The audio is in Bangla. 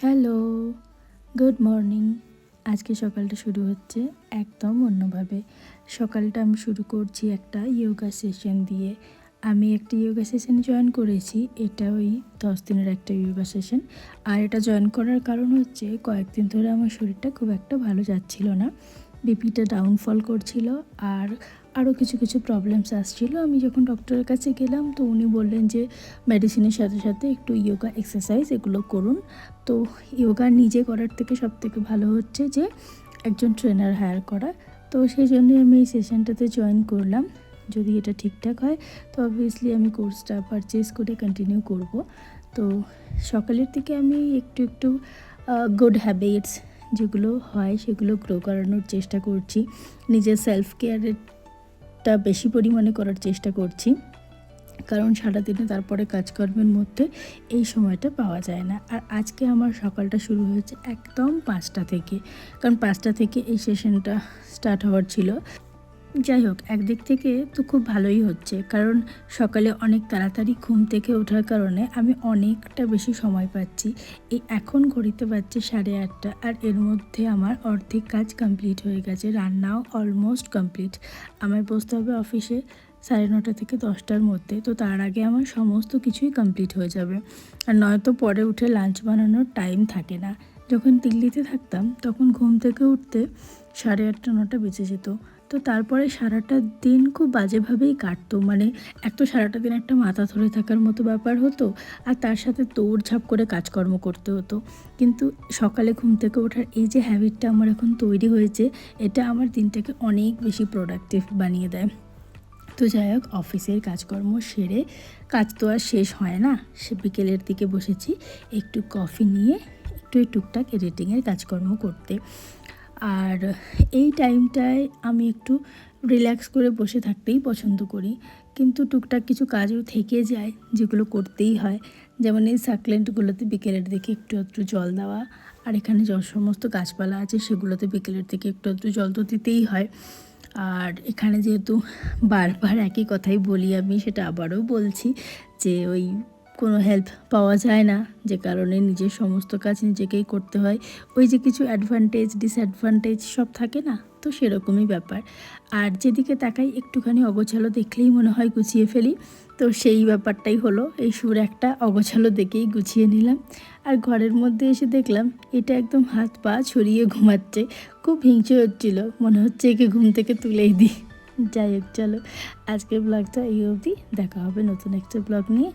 Hello, good morning. আজকে সকালটা শুরু হচ্ছে একদম অন্যভাবে। সকালটা আমি শুরু করছি একটা ইয়োগা সেশন দিয়ে। আমি একটা ইয়োগা সেশন জয়েন করেছি। এটা ওই 10 দিনের একটা ইয়োগা সেশন। আর এটা জয়েন করার কারণ হচ্ছে কয়েকদিন ধরে আমার শরীরটা খুব একটা ভালো যাচ্ছিল না। বিপিটা ডাউনফল করছিল আর আরও কিছু কিছু প্রবলেমস আসছিল। আমি যখন ডক্টরের কাছে গেলাম তো উনি বললেন যে মেডিসিনের সাথে সাথে একটু ইয়োগা এক্সারসাইজ এগুলো করুন। তো ইয়োগা নিজে করার থেকে সবথেকে ভালো হচ্ছে যে একজন ট্রেনার হায়ার করা। তো সেই জন্যই আমি এই সেশনটাতে জয়েন করলাম। যদি এটা ঠিকঠাক হয় তো অবভিয়াসলি আমি কোর্সটা পারচেস করে কন্টিনিউ করব। তো সকালের দিকে আমি একটু একটু গুড হ্যাবিটস যেগুলো হয় সেগুলো গ্রো করানোর চেষ্টা করছি। নিজের সেলফ কেয়ারটা বেশি পরিমাণে করার চেষ্টা করছি, কারণ সারাদিনে তারপরে কাজকর্মের মধ্যে এই সময়টা পাওয়া যায় না। আর আজকে আমার সকালটা শুরু হয়েছে একদম 5টা থেকে, কারণ 5টা থেকে এই সেশনটা স্টার্ট হওয়ার ছিল। যাই হোক, একদিক থেকে তো খুব ভালোই হচ্ছে, কারণ সকালে অনেক তাড়াতাড়ি ঘুম থেকে ওঠার কারণে আমি অনেকটা বেশি সময় পাচ্ছি। এই এখন ঘড়িতে বাজছে 8:30, আর এর মধ্যে আমার অর্ধেক কাজ কমপ্লিট হয়ে গেছে। রান্নাও অলমোস্ট কমপ্লিট। আমায় বসতে হবে অফিসে 9:30 থেকে 10টার মধ্যে। তো তার আগে আমার সমস্ত কিছুই কমপ্লিট হয়ে যাবে। আর নয়তো পরে উঠে লাঞ্চ বানানোর টাইম থাকে না। যখন দিল্লিতে থাকতাম তখন ঘুম থেকে উঠতে 8:30 9টা বেজে যেত। তো তারপরে সারাটা দিন খুব বাজেভাবেই কাটতো। মানে এক তো সারাটা দিন একটা মাথা ধরে থাকার মতো ব্যাপার হতো, আর তার সাথে দৌড়ঝাঁপ করে কাজকর্ম করতে হতো। কিন্তু সকালে ঘুম থেকে ওঠার এই যে হ্যাবিটটা আমার এখন তৈরি হয়েছে, এটা আমার দিনটাকে অনেক বেশি প্রোডাক্টিভ বানিয়ে দেয়। তো যাই হোক, অফিসের কাজকর্ম সেরে, কাজ তো আর শেষ হয় না, সে বিকেলের দিকে বসেছি একটু কফি নিয়ে একটু এই টুকটাক এডিটিংয়ের কাজকর্ম করতে। আর এই টাইমটায় আমি একটু রিল্যাক্স করে বসে থাকতেই পছন্দ করি, কিন্তু টুকটাক কিছু কাজও থেকে যায় যেগুলো করতেই হয়। যেমন এই সাকলেন্টগুলোতে বিকেলের দিকে একটু একটু জল দেওয়া, আর এখানে সমস্ত গাছপালা আছে সেগুলোতে বিকেলের দিকে একটু একটু জল তো দিতেই হয়। আর এখানে যেহেতু বারবার একই কথাই বলি, আমি সেটা আবারও বলছি যে ওই কোনো হেল্প পাওয়া যায় না, যে কারণে নিজের সমস্ত কাজ নিজেকেই করতে হয়। ওই যে কিছু অ্যাডভান্টেজ ডিসঅ্যাডভান্টেজ সব থাকে না, তো সেরকমই ব্যাপার। আর যেদিকে তাকাই একটুখানি অগোছালো দেখলেই মনে হয় গুছিয়ে ফেলি। তো সেই ব্যাপারটাই হলো, এই সুর একটা অগোছালো দেখেই গুছিয়ে নিলাম। আর ঘরের মধ্যে এসে দেখলাম এটা একদম হাত পা ছড়িয়ে ঘুমাচ্ছে। খুব হিংসে হচ্ছিল, মনে হচ্ছে একে ঘুম থেকে তুলেই দিই। যাই হোক, চলো আজকের ব্লগটা এই অবধি। দেখা হবে নতুন একটা ব্লগ নিয়ে।